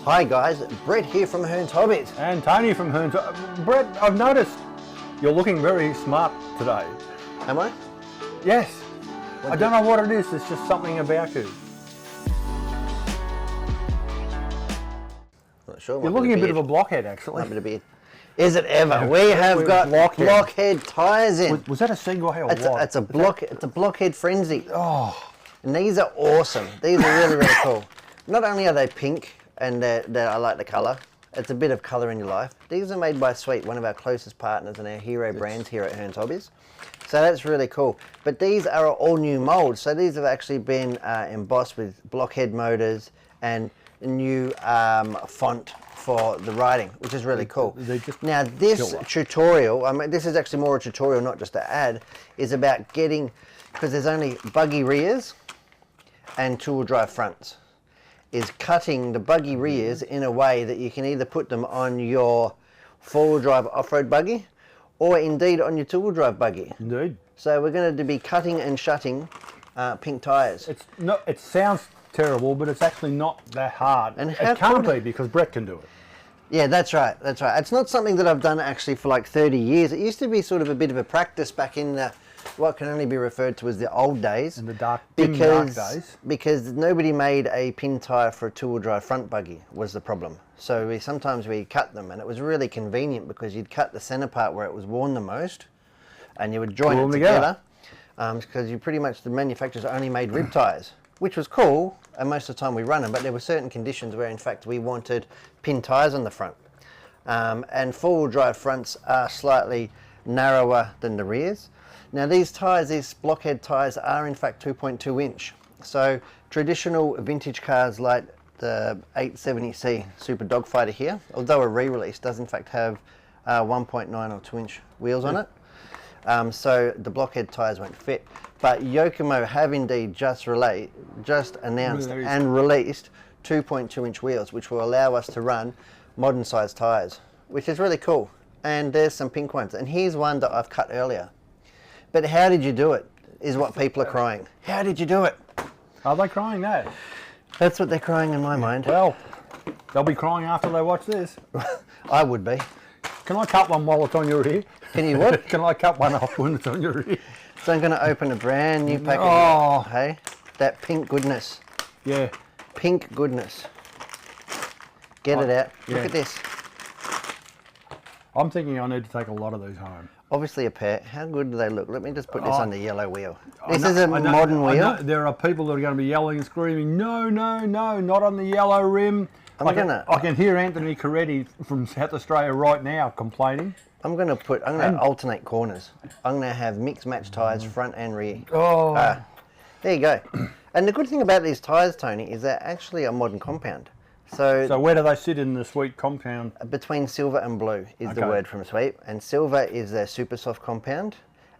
Hi guys, Brett here from Hearns Hobbies. And Tony from Hearns. Brett, I've noticed you're looking very smart today. Am I? Yes. I don't know what it is, it's just something about you. Not sure. You're looking a bit of a blockhead, actually. Might be a beard. Is it ever? We have got Blockhead Tyres in. Was that a Segway or what? It's a Blockhead frenzy. Oh. And these are awesome. These are really, really cool. Not only are they pink, and I like the colour, it's a bit of colour in your life. These are made by Sweet, one of our closest partners and our hero brands here at Hearns Hobbies. So that's really cool. But these are all new moulds. So these have actually been embossed with Blockhead Motors and a new font for the writing, which is really cool. Now this tutorial, this is actually more a tutorial, not just an ad, is about getting, because there's only buggy rears and two-wheel drive fronts, is cutting the buggy rears in a way that you can either put them on your four-wheel drive off-road buggy or indeed on your two-wheel drive buggy. Indeed. So we're going to be cutting and shutting pink tyres. It sounds terrible, but it's actually not that hard. And it can't be, because Brett can do it. Yeah, that's right, that's right. It's not something that I've done actually for like 30 years. It used to be sort of a bit of a practice back in what can only be referred to as the old days. In the dark days. Because nobody made a pin tyre for a two-wheel drive front buggy was the problem. So sometimes we cut them, and it was really convenient because you'd cut the centre part where it was worn the most, and you would join it together. Because you pretty much, the manufacturers only made rib tyres, which was cool, and most of the time we run them, but there were certain conditions where in fact we wanted pin tyres on the front. And four-wheel drive fronts are slightly narrower than the rears. Now these tyres, these Blockhead tyres, are in fact 2.2 inch. So traditional vintage cars like the 870C Super Dogfighter here, although a re-release, does in fact have 1.9 or 2 inch wheels on it. So the Blockhead tyres won't fit. But Yokomo have indeed just announced and released 2.2 inch wheels, which will allow us to run modern sized tyres, which is really cool. And there's some pink ones. And here's one that I've cut earlier. But how did you do it, is what people are crying. How did you do it? Are they crying that? That's what they're crying in my mind. Well, they'll be crying after they watch this. I would be. Can I cut one while it's on your ear? Can you what? Can I cut one off when it's on your ear? So I'm going to open a brand new package. Oh. Hey, that pink goodness. Yeah. Pink goodness. Get it out. Yeah. Look at this. I'm thinking I need to take a lot of these home. Obviously a pair. How good do they look? Let me just put this on the yellow wheel. This is a modern wheel. There are people that are going to be yelling and screaming, no, no, no, not on the yellow rim. I can hear Anthony Coretti from South Australia right now complaining. I'm going to alternate corners. I'm going to have mix match tyres front and rear. Oh. There you go. And the good thing about these tyres, Tony, is they're actually a modern compound. So where do they sit in the Sweet compound? Between silver and blue is the word from Sweet. And silver is their super soft compound,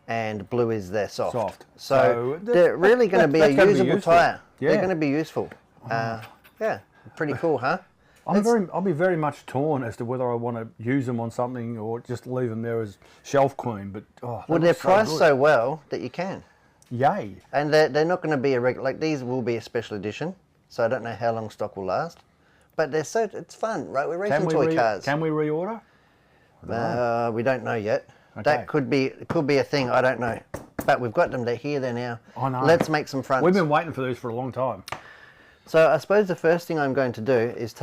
and blue is their soft. So they're really going to be a usable tyre. Yeah. They're going to be useful. Yeah, pretty cool, huh? I'll be very much torn as to whether I want to use them on something or just leave them there as shelf queen. But well, they're priced so well that you can. Yay! And they're not going to be a regular. Like these will be a special edition. So I don't know how long stock will last. But it's fun, right? We're racing toy cars. Can we reorder? We don't know yet. Okay. That could be a thing. I don't know. But we've got them. They're here. They're now. I know. Let's make some fronts. We've been waiting for these for a long time. So I suppose the first thing I'm going to do is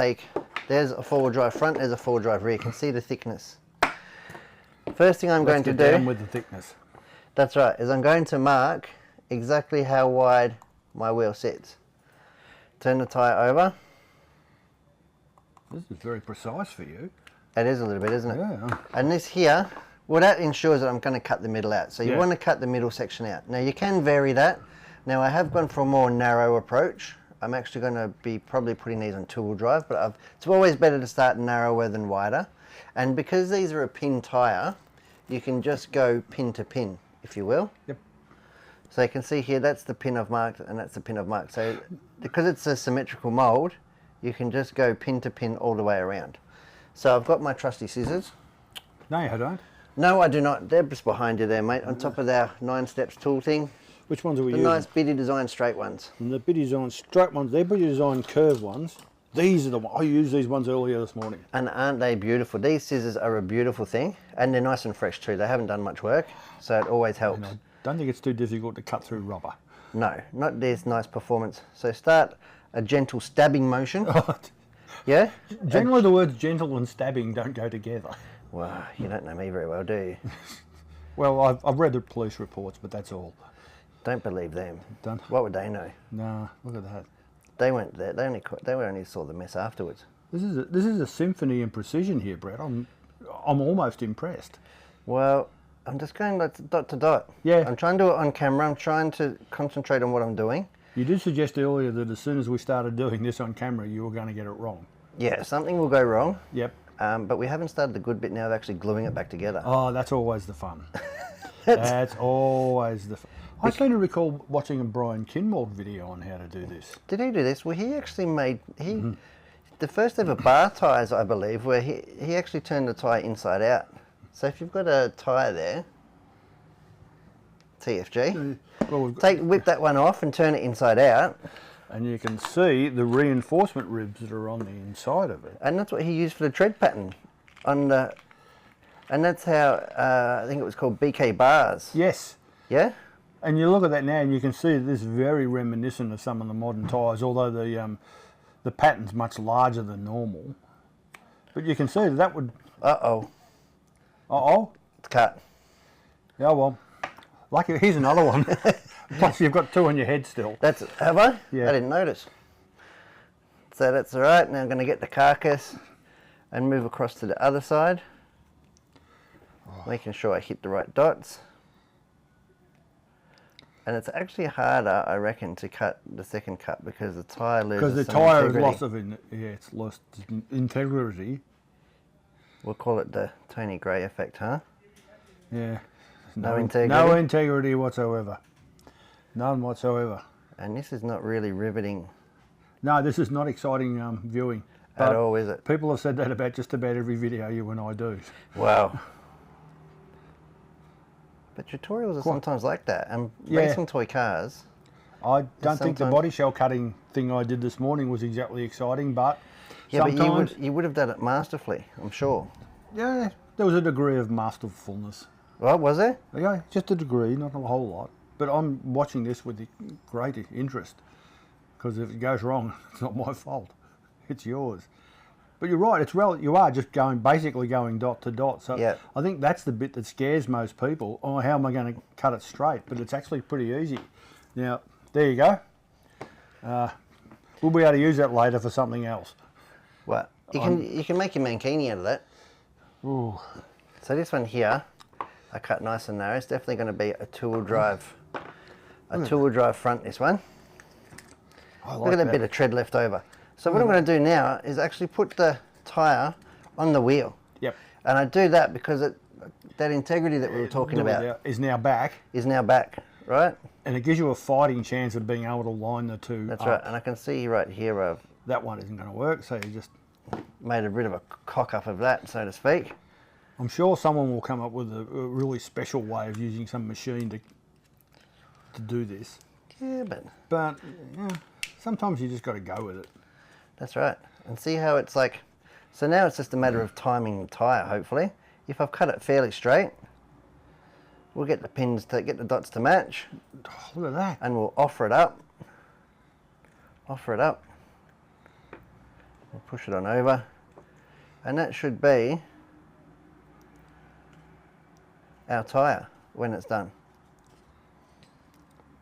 there's a four-wheel drive front, there's a four-wheel drive rear. You can see the thickness. First thing I'm going to do, down with the thickness. That's right, is I'm going to mark exactly how wide my wheel sits. Turn the tyre over. This is very precise for you. It is a little bit, isn't it? Yeah. And this here, well, that ensures that I'm going to cut the middle out. So you want to cut the middle section out. Now you can vary that. Now I have gone for a more narrow approach. I'm actually going to be probably putting these on two-wheel drive, but it's always better to start narrower than wider. And because these are a pin tyre, you can just go pin to pin, if you will. Yep. So you can see here, that's the pin I've marked, and that's the pin I've marked. So because it's a symmetrical mould, you can just go pin to pin all the way around. So I've got my trusty scissors. No, you don't. No, I do not. They're just behind you there, mate, on top of our 9 steps tool thing. Which ones are we using? The nice Biddy Design straight ones. And the Biddy Design straight ones, they're Biddy Design curved ones. These are the ones. I used these ones earlier this morning. And aren't they beautiful? These scissors are a beautiful thing, and they're nice and fresh too. They haven't done much work, so it always helps. And I don't think it's too difficult to cut through rubber. No, not this nice performance. So start a gentle stabbing motion. Yeah? Generally the words gentle and stabbing don't go together. Well, you don't know me very well, do you? Well, I've read the police reports, but that's all. Don't believe them. Don't. What would they know? Nah, look at that. They weren't there. They only saw the mess afterwards. This is a symphony in precision here, Brett. I'm almost impressed. Well, I'm just going dot to dot. Yeah. I'm trying to do it on camera. I'm trying to concentrate on what I'm doing. You did suggest earlier that as soon as we started doing this on camera, you were going to get it wrong. Yeah, something will go wrong. Yep. But we haven't started the good bit now of actually gluing it back together. Oh, that's always the fun. That's always the fun. I seem to recall watching a Brian Kinmold video on how to do this. Did he do this? Well, he actually made the first ever bar tyres, I believe, where he actually turned the tyre inside out. So if you've got a tyre there, TFG, well, whip that one off and turn it inside out. And you can see the reinforcement ribs that are on the inside of it. And that's what he used for the tread pattern on the, and that's how I think it was called BK bars. Yes. Yeah. And you look at that now, and you can see this is very reminiscent of some of the modern tyres, although the pattern's much larger than normal. But you can see that would. Uh-oh. Uh-oh. It's cut. Yeah, well, lucky. Here's another one. Plus, you've got two on your head still. Have I? Yeah. I didn't notice. So that's all right. Now I'm going to get the carcass and move across to the other side, making sure I hit the right dots. And it's actually harder, I reckon, to cut the second cut because the tyre loses because the some tyre has integrity. it's lost integrity. We'll call it the Tony Gray effect, huh? Yeah. No integrity. No integrity whatsoever. None whatsoever. And this is not really riveting. No, this is not exciting viewing. At all, is it? People have said that about just about every video you and I do. Wow. But tutorials are sometimes like that. And racing toy cars. I don't think the body shell cutting thing I did this morning was exactly exciting, but yeah, sometimes but you would have done it masterfully, I'm sure. Yeah, there was a degree of masterfulness. Well, was there? Yeah, just a degree, not a whole lot. But I'm watching this with great interest because if it goes wrong, it's not my fault. It's yours. But you're right. You are just basically going dot to dot. So yeah. I think that's the bit that scares most people. Oh, how am I going to cut it straight? But it's actually pretty easy. Now, there you go. We'll be able to use that later for something else. Well, you can make your mankini out of that. Ooh. So this one here, I cut nice and narrow. It's definitely going to be a two-wheel drive. Two-wheel drive front. This one. Look at that bit of tread left over. So what I'm going to do now is actually put the tyre on the wheel. Yep. And I do that because that integrity that we were talking about is now back. Right? And it gives you a fighting chance of being able to line the two That's up. right. And I can see right here that one isn't going to work, so you just made a bit of a cock up of that, so to speak. I'm sure someone will come up with a really special way of using some machine to do this. Yeah, but yeah, sometimes you just got to go with it. That's right. And see how it's like, so now it's just a matter of timing the tyre, hopefully. If I've cut it fairly straight, we'll get the pins to get the dots to match. Oh, look at that. And we'll offer it up. We'll push it on over. And that should be our tyre when it's done.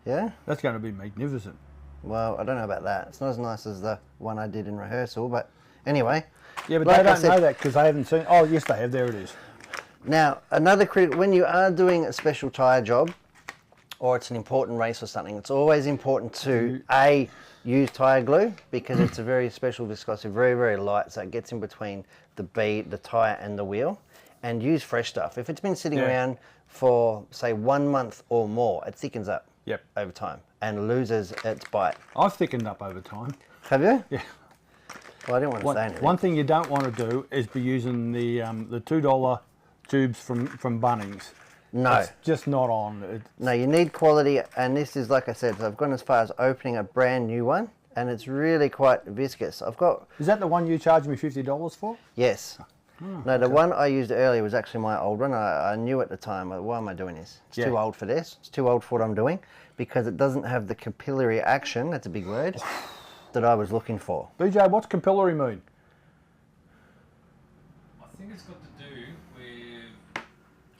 Yeah? That's going to be magnificent. Well, I don't know about that. It's not as nice as the one I did in rehearsal, but anyway. Yeah, but like they don't know that because they haven't seen. Oh, yes, they have. There it is. Now, another critical, when you are doing a special tyre job, or it's an important race or something, it's always important to, A, use tyre glue, because it's a very special viscosity, very, very light, so it gets in between the tyre and the wheel, and use fresh stuff. If it's been sitting around for, say, 1 month or more, it thickens up over time and loses its bite. I've thickened up over time. Have you? Yeah. Well, I didn't want to say anything. One thing you don't want to do is be using the $2 tubes from Bunnings. No. It's just not on. No, you need quality, and this is, like I said, so I've gone as far as opening a brand new one and it's really quite viscous. I've got... Is that the one you charged me $50 for? Yes. No, the one I used earlier was actually my old one. I knew at the time, why am I doing this? It's too old for this. It's too old for what I'm doing, because it doesn't have the capillary action, that's a big word, that I was looking for. BJ, what's capillary mean? I think it's got to do with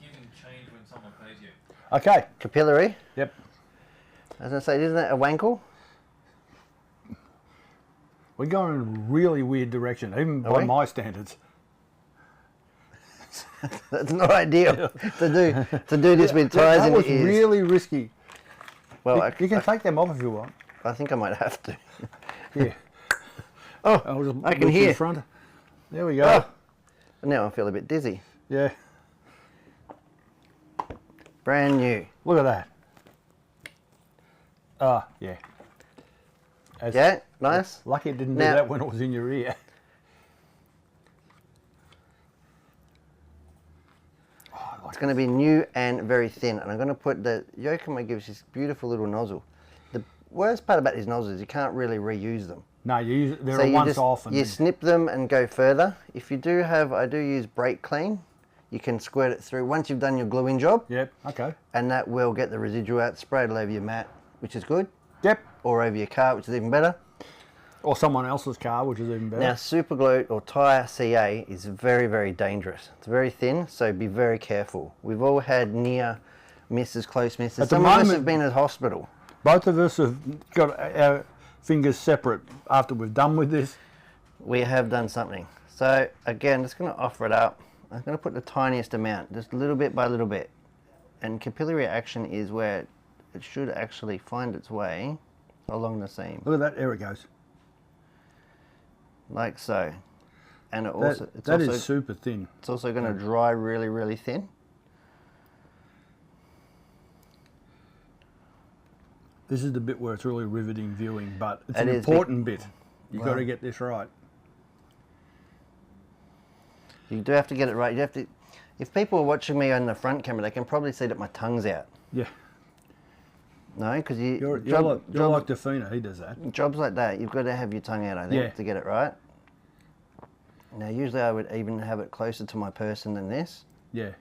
giving change when someone pays you. Okay. Capillary? Yep. As I say, isn't that a wankle? We're going in a really weird direction, even by my standards. That's not ideal to do this with tyres in your ears. That was really risky. Well, you can take them off if you want. I think I might have to. Yeah. Oh, I can hear. Front. There we go. Oh, now I feel a bit dizzy. Yeah. Brand new. Look at that. Ah, yeah. Yeah, nice. Lucky it didn't do that when it was in your ear. It's going to be new and very thin, and I'm going to put the Yokomo gives this beautiful little nozzle. The worst part about these nozzles is you can't really reuse them. No, you use they're a once off. You snip them and go further. If you do have, I do use brake clean. You can squirt it through once you've done your gluing job. Yep. Okay. And that will get the residual out. Spray it all over your mat, which is good. Yep. Or over your car, which is even better. Or someone else's car, which is even better. Now, super glue or Tyre CA is very, very dangerous. It's very thin, so be very careful. We've all had near misses, close misses. Some of us have been at hospital. Both of us have got our fingers separate after we've done with this. We have done something. So again, just going to offer it up. I'm going to put the tiniest amount, just little bit by little bit. And capillary action is where it should actually find its way along the seam. Look at that, there it goes. Like so. And that is super thin. It's also going to dry really, really thin. This is the bit where it's really riveting viewing, but it's an important bit. You've got to get this right. You do have to get it right. You have to. If people are watching me on the front camera, they can probably see that my tongue's out. Yeah. No, because you're like Defina, he does that. Jobs like that, you've got to have your tongue out, I think, to get it right. Now, usually I would even have it closer to my person than this. Yeah,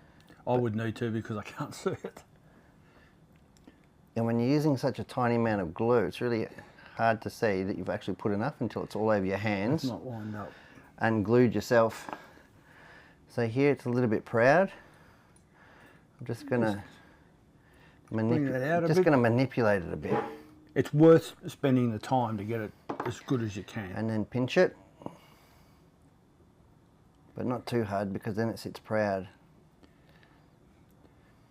I would need to because I can't see it. And when you're using such a tiny amount of glue, it's really hard to see that you've actually put enough until it's all over your hands. It's not lined up. And glued yourself. So here it's a little bit proud. I'm just going to manipulate it a bit. It's worth spending the time to get it as good as you can. And then pinch it. But not too hard because then it sits proud.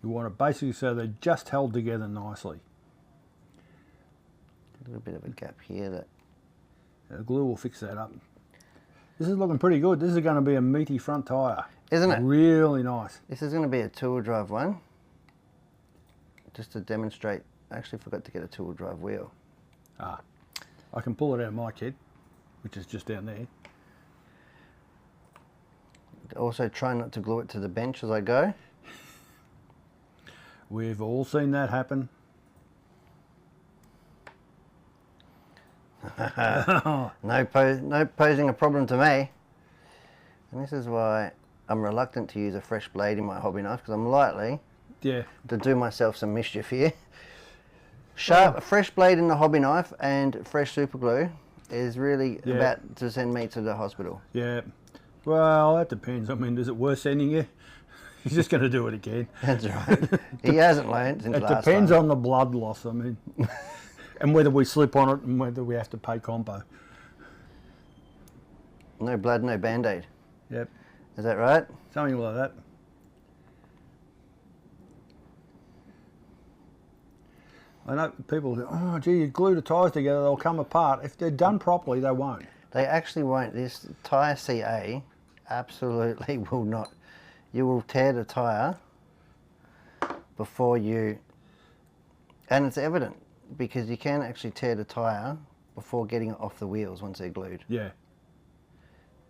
You want it basically so they're just held together nicely. A little bit of a gap here that... The glue will fix that up. This is looking pretty good. This is going to be a meaty front tyre. Isn't it? Really nice. This is going to be a two-wheel drive one. Just to demonstrate, I actually forgot to get a two-wheel drive wheel. Ah, I can pull it out of my kit, which is just down there. Also try not to glue it to the bench as I go. We've all seen that happen. No posing a problem to me. And this is why I'm reluctant to use a fresh blade in my hobby knife, because I'm likely to do myself some mischief here. A fresh blade in the hobby knife and fresh super glue is really about to send me to the hospital. Yeah. Well, that depends. I mean, is it worth sending you? He's just going to do it again. That's right. He hasn't learned since last time. It depends on the blood loss, I mean. And whether we slip on it and whether we have to pay compo. No blood, no Band-Aid. Yep. Is that right? Something like that. I know people go, oh gee, you glue the tyres together, they'll come apart. If they're done properly, they won't. They actually won't. This Tyre CA absolutely will not. You will tear the tyre before you... And it's evident, because you can actually tear the tyre before getting it off the wheels once they're glued. Yeah.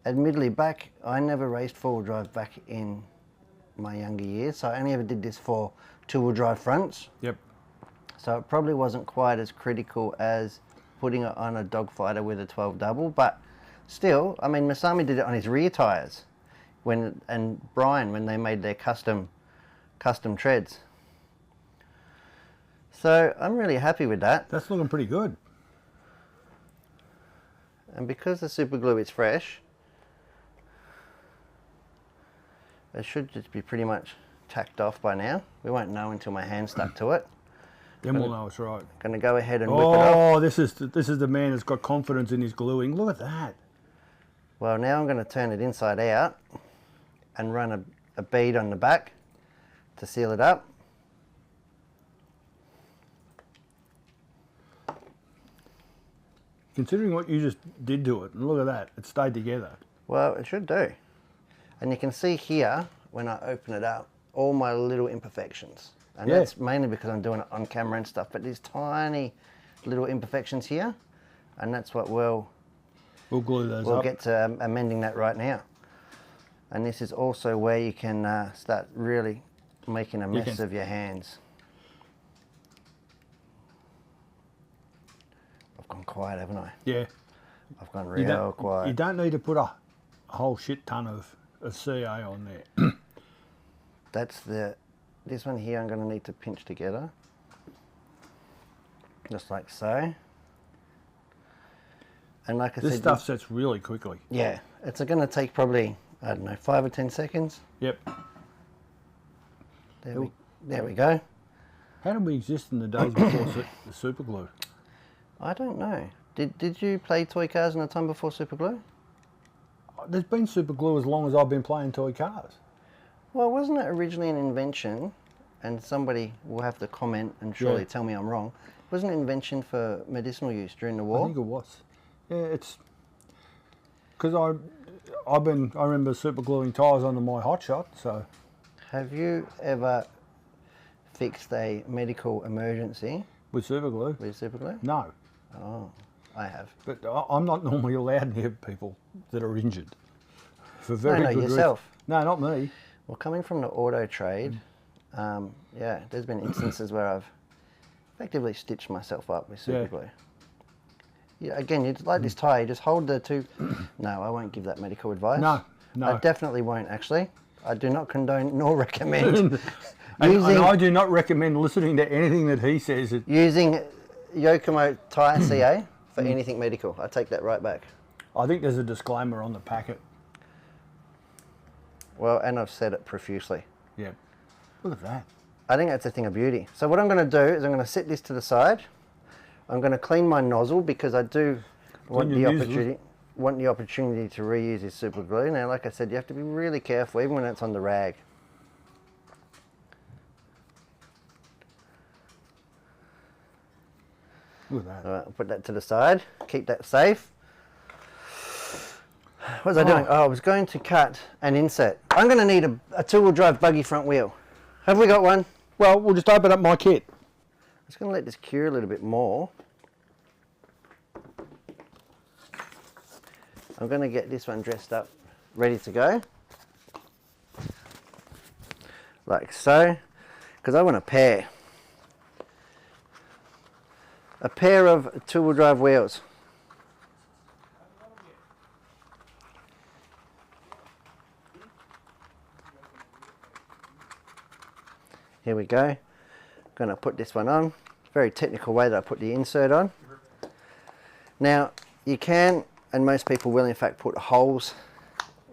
Admittedly, I never raced four-wheel drive back in my younger years, so I only ever did this for two-wheel drive fronts. Yep. So it probably wasn't quite as critical as putting it on a dogfighter with a 12 double, but still, I mean, Masami did it on his rear tyres and Brian when they made their custom treads. So I'm really happy with that. That's looking pretty good. And because the super glue is fresh, it should just be pretty much tacked off by now. We won't know until my hand's stuck to it. Then we'll know it's right. Going to go ahead and whip it off. Oh, this is the man that's got confidence in his gluing. Look at that. Well, now I'm going to turn it inside out and run a bead on the back to seal it up. Considering what you just did to it, and look at that, it stayed together. Well, it should do. And you can see here, when I open it up, all my little imperfections. And that's mainly because I'm doing it on camera and stuff, but there's tiny little imperfections here, and that's what we'll glue those up. We'll get to amending that right now. And this is also where you can start really making a mess of your hands. I've gone quiet, haven't I? Yeah. I've gone real quiet. You don't need to put a whole shit ton of CA on there. That's this one here I'm going to need to pinch together. Just like so. And like I said... This stuff sets really quickly. Yeah. It's going to take probably, I don't know, 5 or 10 seconds. Yep. There we go. How did we exist in the days before the super glue? I don't know. Did you play toy cars in the time before super glue? There's been super glue as long as I've been playing toy cars. Well, wasn't it originally an invention, and somebody will have to comment and surely tell me I'm wrong, wasn't it an invention for medicinal use during the war? I think it was. Yeah, it's... Because I remember super gluing tyres under my hot shot, so... Have you ever fixed a medical emergency? With super glue? With super glue? No. Oh, I have. But I'm not normally allowed near people that are injured. For very good reason. Yourself? No, not me. Well, coming from the auto trade, yeah, there's been instances where I've effectively stitched myself up with super glue. Yeah, again, you'd like this tyre, you just hold the two... No, I won't give that medical advice. No. I definitely won't, actually. I do not condone nor recommend and I do not recommend listening to anything that he says. Using Yokomo Tyre CA for anything medical. I take that right back. I think there's a disclaimer on the packet. Well, and I've said it profusely. Yeah. Look at that. I think that's a thing of beauty. So what I'm going to do is I'm going to set this to the side. I'm going to clean my nozzle because I do want the opportunity to reuse this super glue. Now, like I said, you have to be really careful even when it's on the rag. Look at that. All right, I'll put that to the side. Keep that safe. What was I doing? Oh, I was going to cut an inset. I'm going to need a two-wheel drive buggy front wheel. Have we got one? Well, we'll just open up my kit. I'm just going to let this cure a little bit more. I'm going to get this one dressed up, ready to go. Like so. Because I want a pair of two-wheel drive wheels. Here we go. I'm going to put this one on. Very technical way that I put the insert on. Now, you can, and most people will in fact, put holes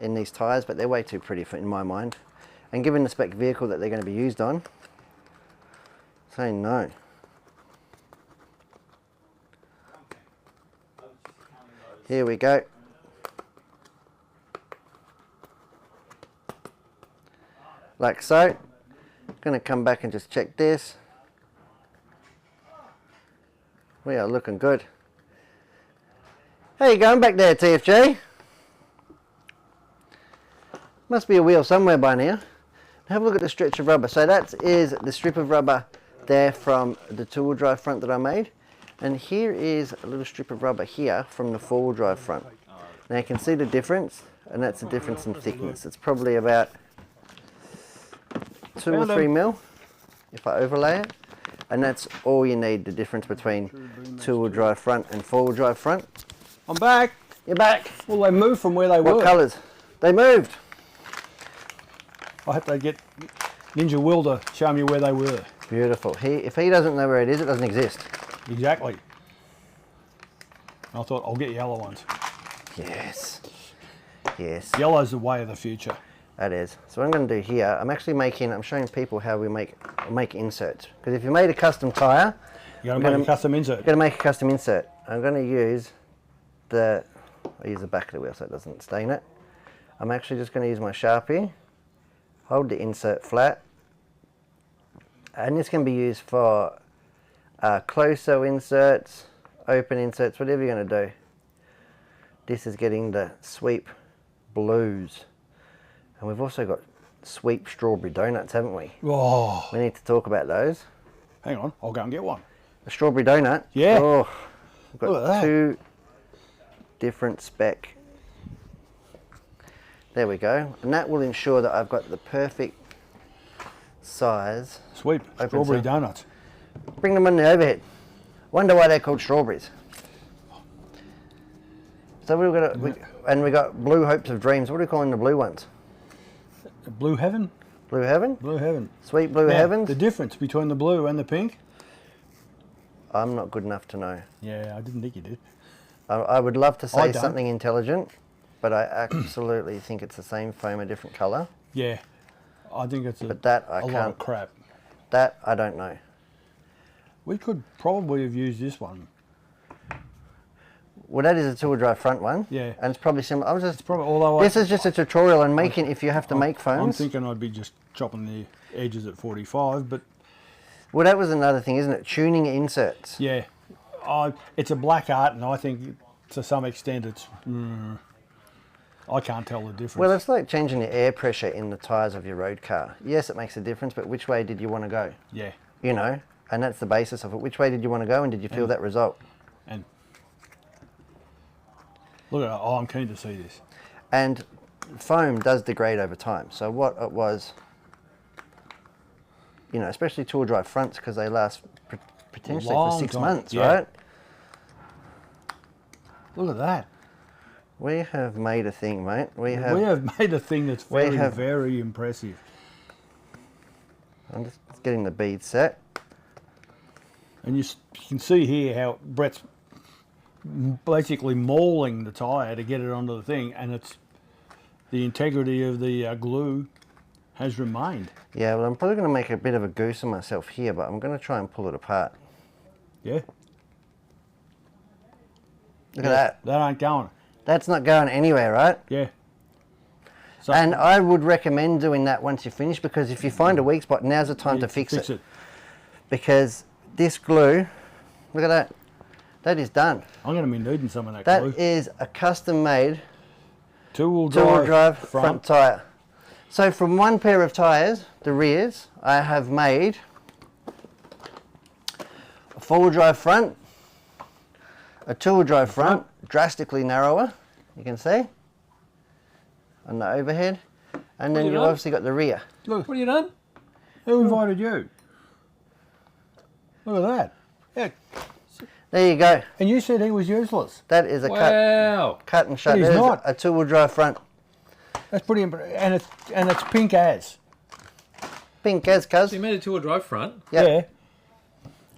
in these tyres, but they're way too pretty in my mind. And given the spec vehicle that they're going to be used on, say no. Here we go. Like so. Going to come back and just check this. We are looking good. How you going back there, TFG? Must be a wheel somewhere by now. Have a look at the stretch of rubber. So that is the strip of rubber there from the two-wheel drive front that I made. And here is a little strip of rubber here from the four-wheel drive front. Now you can see the difference, and that's the difference in thickness. It's probably about 2 or 3 mil if I overlay it. And that's all you need, the difference between two-wheel drive front and four-wheel drive front. I'm back. You're back. Well, they moved from where they were. What colours? They moved. I hope they get Ninja Will to show me where they were. Beautiful. If he doesn't know where it is, it doesn't exist. Exactly. I thought I'll get yellow ones. Yes. Yes. Yellow's the way of the future. That is. So what I'm going to do here, I'm showing people how we make inserts. Because if you made a custom tyre, You got to make a custom insert. you're going to make a custom insert. I'm going to use the back of the wheel so it doesn't stain it. I'm actually just going to use my Sharpie, hold the insert flat, and this can be used for close-sew inserts, open inserts, whatever you're going to do. This is getting the sweep blues. And we've also got sweep strawberry donuts, haven't we? Oh, We need to talk about those. hang on. I'll go and get one. A strawberry donut. Yeah. Oh, we've Look at got that. two different spec. There we go. And that will ensure that I've got the perfect size. Sweet. Open Strawberry sale. donuts. Bring them on the overhead. Wonder why they're called strawberries. So we got blue hopes of dreams. What are we calling the blue ones? Blue heaven? Blue heaven? Blue heaven. Sweet blue Now, heavens? the difference between the blue and the pink? I'm not good enough to know. Yeah, I didn't think you did. I would love to I say don't. something intelligent, but I absolutely think it's the same foam, a different colour. Yeah. I think it's But that I a lot can't. of crap. That I don't know. We could probably have used this one. Well, that is a two-wheel drive front one. Yeah. And it's probably similar. I was just. Probably, although This is just a tutorial on making if you have to make foams. I'm thinking I'd be just chopping the edges at 45, but Well, that was another thing, isn't it? Tuning inserts. yeah, it's a black art, and I think to some extent it's. I can't tell the difference. Well, it's like changing the air pressure in the tyres of your road car. Yes, it makes a difference, but which way did you want to go? yeah, You know, and that's the basis of it. Which way did you want to go, and did you feel that result? and look at that. Oh, I'm keen to see this. And foam does degrade over time. So what it was, you know, especially two-wheel drive fronts because they last potentially for Long 6 time, months, yeah. right? Look at that. We have made a thing, mate. We have made a thing that's very, have- very impressive. I'm just getting the bead set. And you can see here how Brett's basically mauling the tyre to get it onto the thing, and it's the integrity of the glue has remained. Yeah, well, I'm probably going to make a bit of a goose of myself here, but I'm going to try and pull it apart. Yeah. Look at that. That ain't going. That's not going anywhere, right? Yeah. So And I would recommend doing that once you finish, because if you find a weak spot, now's the time to fix it. Because this glue, look at that. That is done. I'm going to be needing some of that That glue. is a custom-made Two-wheel drive front tyre. So from one pair of tyres, the rears, I have made a four-wheel drive front, a two-wheel drive front, drastically narrower, you can see, on the overhead, and then you you've done? obviously got the rear. Look, What have you done? who invited you? Look at that. Yeah. There you go. And you said he was useless. That is a Wow. cut and shut. But he's There's not. a two-wheel drive front. That's pretty and it's pink as. Pink as cuz. So you made a two-wheel drive front, Yep. Yeah. And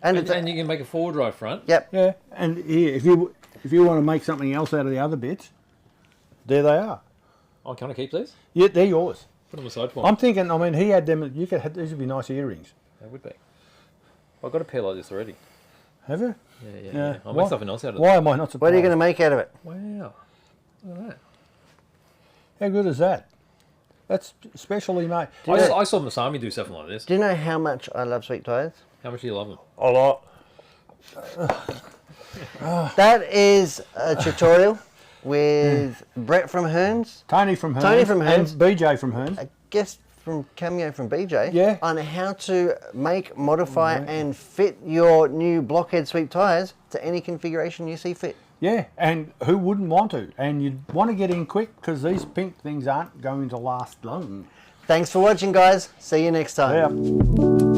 and, it's and you can make a four-wheel drive front. yep. Yeah. And here, if you want to make something else out of the other bits, there they are. Oh, can I keep these? Yeah, they're yours. Put them aside for me. I'm thinking. I mean, he had them. You could have, these would be nice earrings. They would be. I've got a pair like this already. Have you? Yeah. I'll Why- make something else out of it. Why am I not surprised? What are you going to make out of it? Wow. Look at that. How good is that? That's specially made. I saw Masami do something like this. Do you know how much I love sweet tyres? How much do you love them? A lot. That is a tutorial with Brett from Hearns, Tony from Hearns. Tony from Hearns. And BJ from Hearns. a guest from Cameo from BJ, Yeah. on how to make, modify and fit your new Blockhead sweep tyres to any configuration you see fit. Yeah, and who wouldn't want to? And you'd want to get in quick because these pink things aren't going to last long. Thanks for watching, guys. See you next time. Yeah.